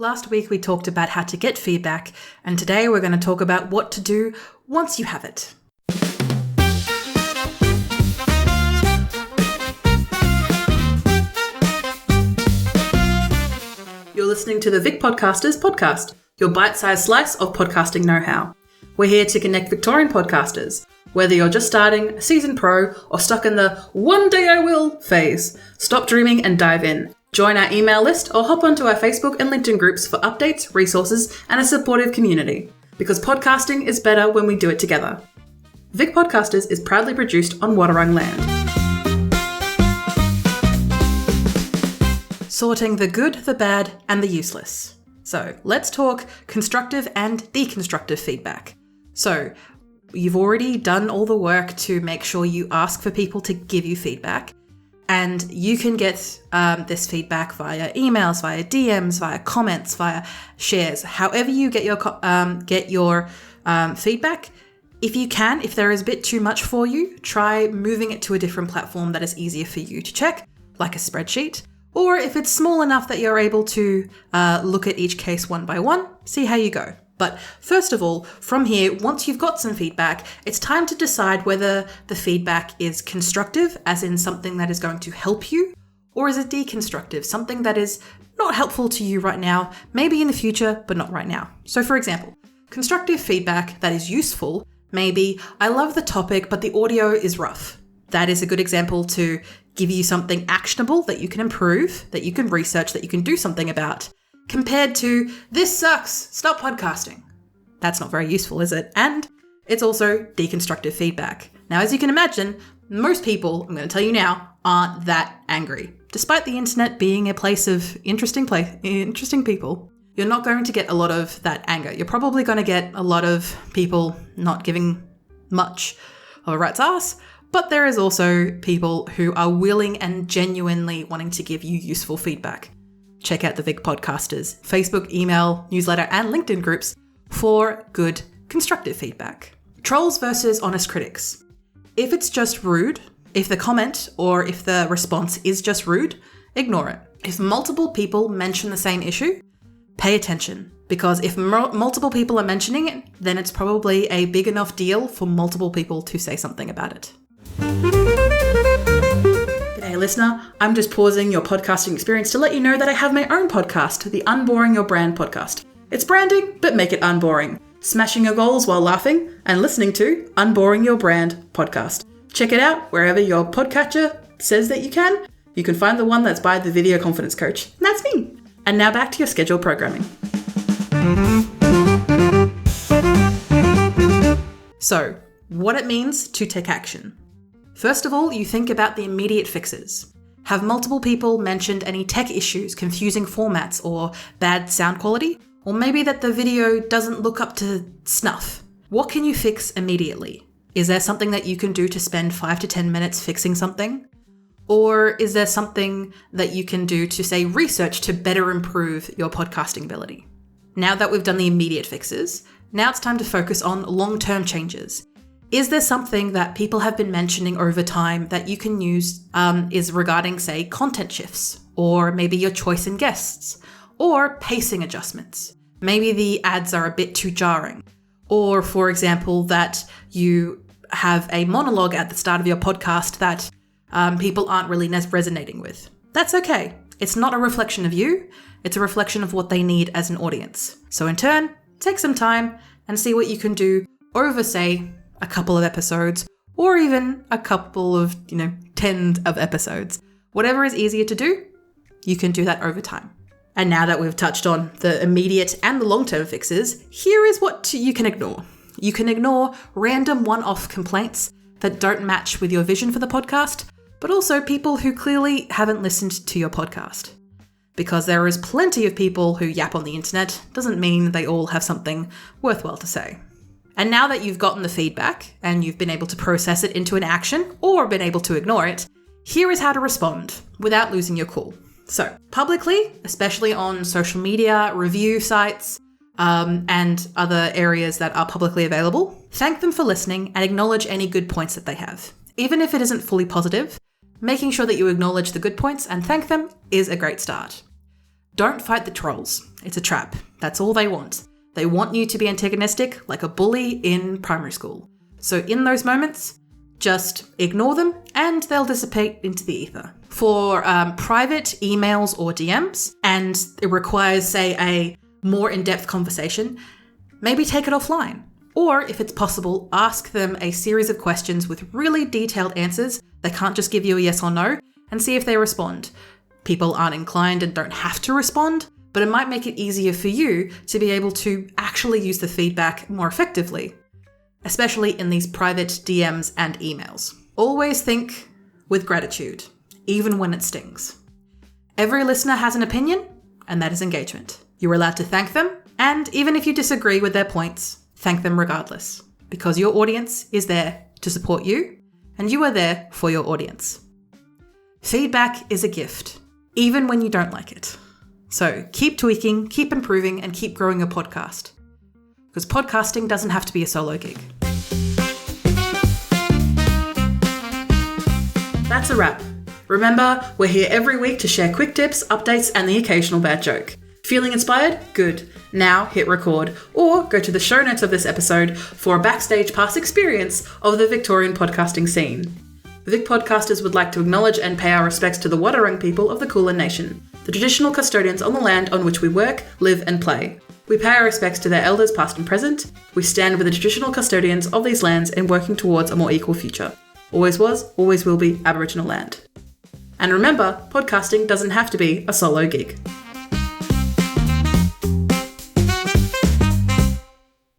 Last week we talked about how to get feedback, and today we're going to talk about what to do once you have it. You're listening to the VIC Podcasters podcast, your bite-sized slice of podcasting know-how. We're here to connect Victorian podcasters. Whether you're just starting, a seasoned pro, or stuck in the one day I will phase, stop dreaming and dive in. Join our email list or hop onto our Facebook and LinkedIn groups for updates, resources, and a supportive community. Because podcasting is better when we do it together. VIC Podcasters is proudly produced on Wadawurrung land. Sorting the good, the bad, and the useless. So let's talk constructive and deconstructive feedback. So you've already done all the work to make sure you ask for people to give you feedback. And you can get this feedback via emails, via DMs, via comments, via shares. However you get your feedback, if there is a bit too much for you, try moving it to a different platform that is easier for you to check, like a spreadsheet. Or if it's small enough that you're able to look at each case one by one, see how you go. But first of all, from here, once you've got some feedback, it's time to decide whether the feedback is constructive, as in something that is going to help you, or is it deconstructive, something that is not helpful to you right now, maybe in the future, but not right now. So for example, constructive feedback that is useful, maybe, I love the topic, but the audio is rough. That is a good example to give you something actionable that you can improve, that you can research, that you can do something about. Compared to, this sucks, stop podcasting. That's not very useful, is it? And it's also deconstructive feedback. Now, as you can imagine, most people, I'm going to tell you now, aren't that angry. Despite the internet being a place of interesting people, you're not going to get a lot of that anger. You're probably going to get a lot of people not giving much of a rat's ass, but there is also people who are willing and genuinely wanting to give you useful feedback. Check out the VIC Podcasters Facebook, email, newsletter, and LinkedIn groups for good, constructive feedback. Trolls versus honest critics. If it's just rude, if the comment or if the response is just rude, ignore it. If multiple people mention the same issue, pay attention. Because if multiple people are mentioning it, then it's probably a big enough deal for multiple people to say something about it. Hey listener, I'm just pausing your podcasting experience to let you know that I have my own podcast, the Unboring Your Brand podcast. It's branding, but make it unboring. Smashing your goals while laughing and listening to Unboring Your Brand podcast. Check it out wherever your podcatcher says that you can. You can find the one that's by the Video Confidence Coach. And that's me. And now back to your scheduled programming. So, what it means to take action. First of all, you think about the immediate fixes. Have multiple people mentioned any tech issues, confusing formats, or bad sound quality? Or maybe that the video doesn't look up to snuff? What can you fix immediately? Is there something that you can do to spend 5 to 10 minutes fixing something? Or is there something that you can do to, say, research to better improve your podcasting ability? Now that we've done the immediate fixes, now it's time to focus on long-term changes. Is there something that people have been mentioning over time that you can use is regarding, say, content shifts, or maybe your choice in guests, or pacing adjustments? Maybe the ads are a bit too jarring. Or, for example, that you have a monologue at the start of your podcast that people aren't really resonating with. That's okay. It's not a reflection of you. It's a reflection of what they need as an audience. So in turn, take some time and see what you can do over, say, a couple of episodes, or even a couple of, tens of episodes. Whatever is easier to do, you can do that over time. And now that we've touched on the immediate and the long-term fixes, here is what you can ignore. You can ignore random one-off complaints that don't match with your vision for the podcast, but also people who clearly haven't listened to your podcast. Because there is plenty of people who yap on the internet doesn't mean they all have something worthwhile to say. And now that you've gotten the feedback and you've been able to process it into an action or been able to ignore it, here is how to respond without losing your cool. So publicly, especially on social media, review sites, and other areas that are publicly available, thank them for listening and acknowledge any good points that they have. Even if it isn't fully positive, making sure that you acknowledge the good points and thank them is a great start. Don't fight the trolls. It's a trap. That's all they want. They want you to be antagonistic like a bully in primary school. So in those moments, just ignore them and they'll dissipate into the ether. For private emails or DMs, and it requires, say, a more in-depth conversation, maybe take it offline. Or, if it's possible, ask them a series of questions with really detailed answers. They can't just give you a yes or no, and see if they respond. People aren't inclined and don't have to respond, but it might make it easier for you to be able to actually use the feedback more effectively, especially in these private DMs and emails. Always think with gratitude, even when it stings. Every listener has an opinion, and that is engagement. You're allowed to thank them, and even if you disagree with their points, thank them regardless, because your audience is there to support you, and you are there for your audience. Feedback is a gift, even when you don't like it. So keep tweaking, keep improving, and keep growing your podcast, because podcasting doesn't have to be a solo gig. That's a wrap. Remember, we're here every week to share quick tips, updates, and the occasional bad joke. Feeling inspired? Good. Now hit record, or go to the show notes of this episode for a backstage pass experience of the Victorian podcasting scene. The VIC Podcasters would like to acknowledge and pay our respects to the Wadawurrung people of the Kulin Nation, the traditional custodians on the land on which we work, live, and play. We pay our respects to their elders past and present. We stand with the traditional custodians of these lands in working towards a more equal future. Always was, always will be Aboriginal land. And remember, podcasting doesn't have to be a solo gig.